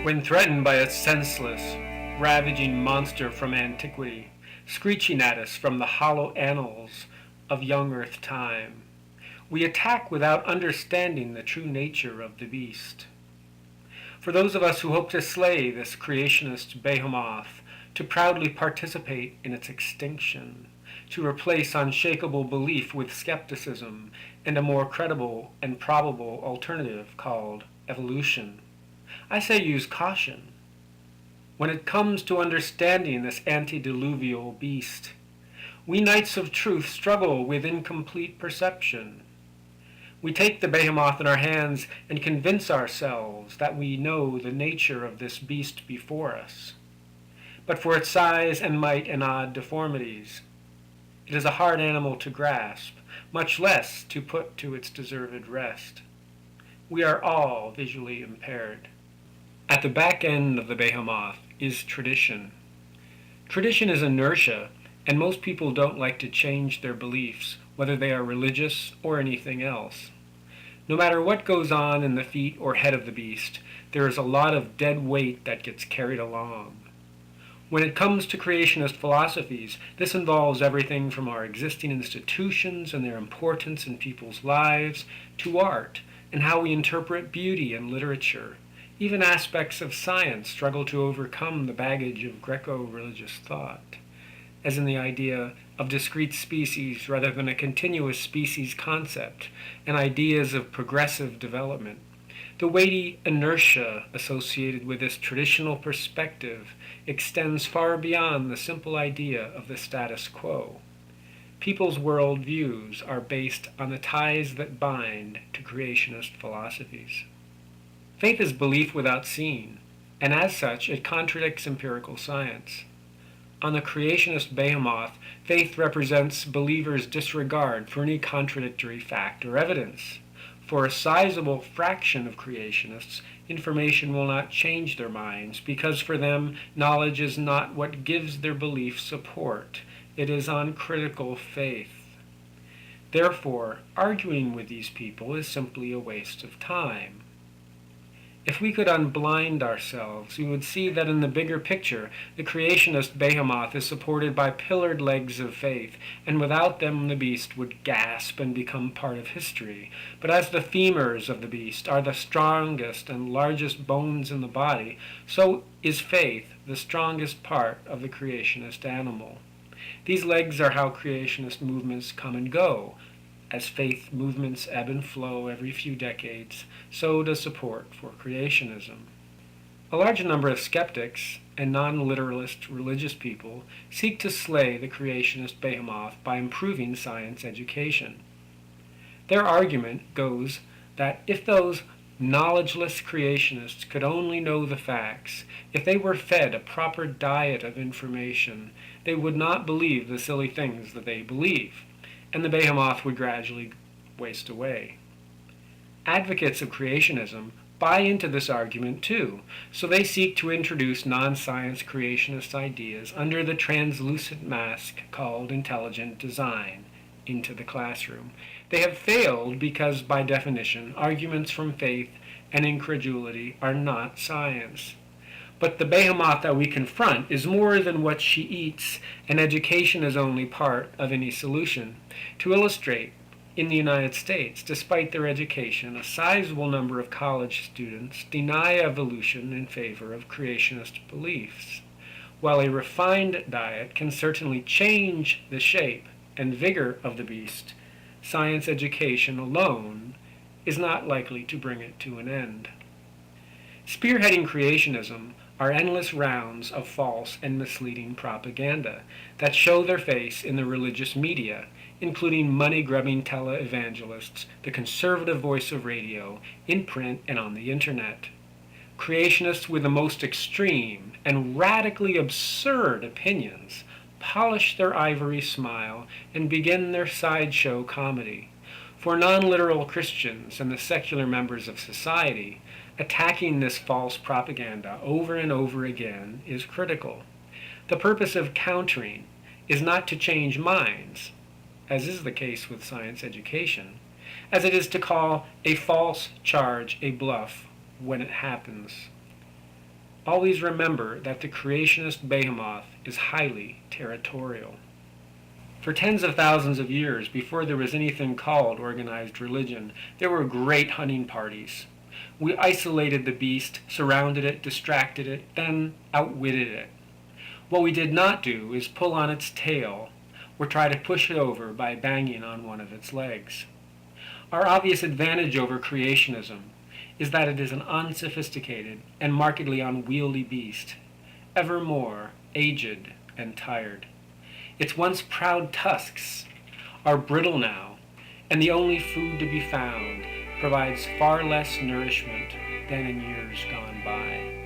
When threatened by a senseless, ravaging monster from antiquity, screeching at us from the hollow annals of young earth time, we attack without understanding the true nature of the beast. For those of us who hope to slay this creationist behemoth, to proudly participate in its extinction, to replace unshakable belief with skepticism and a more credible and probable alternative called evolution, I say use caution. When it comes to understanding this ante-diluvial beast, we knights of truth struggle with incomplete perception. We take the behemoth in our hands and convince ourselves that we know the nature of this beast before us. But for its size and might and odd deformities, it is a hard animal to grasp, much less to put to its deserved rest. We are all visually impaired. At the back end of the behemoth is tradition. Tradition is inertia, and most people don't like to change their beliefs, whether they are religious or anything else. No matter what goes on in the feet or head of the beast, there is a lot of dead weight that gets carried along. When it comes to creationist philosophies, this involves everything from our existing institutions and their importance in people's lives, to art and how we interpret beauty and literature. Even aspects of science struggle to overcome the baggage of Greco-religious thought, as in the idea of discrete species rather than a continuous species concept, and ideas of progressive development. The weighty inertia associated with this traditional perspective extends far beyond the simple idea of the status quo. People's world views are based on the ties that bind to creationist philosophies. Faith is belief without seeing, and as such it contradicts empirical science. On the creationist behemoth, faith represents believers' disregard for any contradictory fact or evidence. For a sizable fraction of creationists, information will not change their minds, because for them, knowledge is not what gives their belief support. It is uncritical faith. Therefore, arguing with these people is simply a waste of time. If we could unblind ourselves, we would see that in the bigger picture, the creationist behemoth is supported by pillared legs of faith, and without them the beast would gasp and become part of history. But as the femurs of the beast are the strongest and largest bones in the body, so is faith the strongest part of the creationist animal. These legs are how creationist movements come and go. As faith movements ebb and flow every few decades, so does support for creationism. A large number of skeptics and non-literalist religious people seek to slay the creationist behemoth by improving science education. Their argument goes that if those knowledgeless creationists could only know the facts, if they were fed a proper diet of information, they would not believe the silly things that they believe, and the behemoth would gradually waste away. Advocates of creationism buy into this argument too, so they seek to introduce non-science creationist ideas under the translucent mask called intelligent design into the classroom. They have failed because, by definition, arguments from faith and incredulity are not science. But the behemoth that we confront is more than what she eats, and education is only part of any solution. To illustrate, in the United States, despite their education, a sizable number of college students deny evolution in favor of creationist beliefs. While a refined diet can certainly change the shape and vigor of the beast, science education alone is not likely to bring it to an end. Spearheading creationism are endless rounds of false and misleading propaganda that show their face in the religious media, including money-grubbing televangelists, the conservative voice of radio, in print and on the internet. Creationists with the most extreme and radically absurd opinions polish their ivory smile and begin their sideshow comedy. For non-literal Christians and the secular members of society, attacking this false propaganda over and over again is critical. The purpose of countering is not to change minds, as is the case with science education, as it is to call a false charge a bluff when it happens. Always remember that the creationist behemoth is highly territorial. For tens of thousands of years, before there was anything called organized religion, there were great hunting parties. We isolated the beast, surrounded it, distracted it, then outwitted it. What we did not do is pull on its tail or try to push it over by banging on one of its legs. Our obvious advantage over creationism is that it is an unsophisticated and markedly unwieldy beast, ever more aged and tired. Its once proud tusks are brittle now, and the only food to be found provides far less nourishment than in years gone by.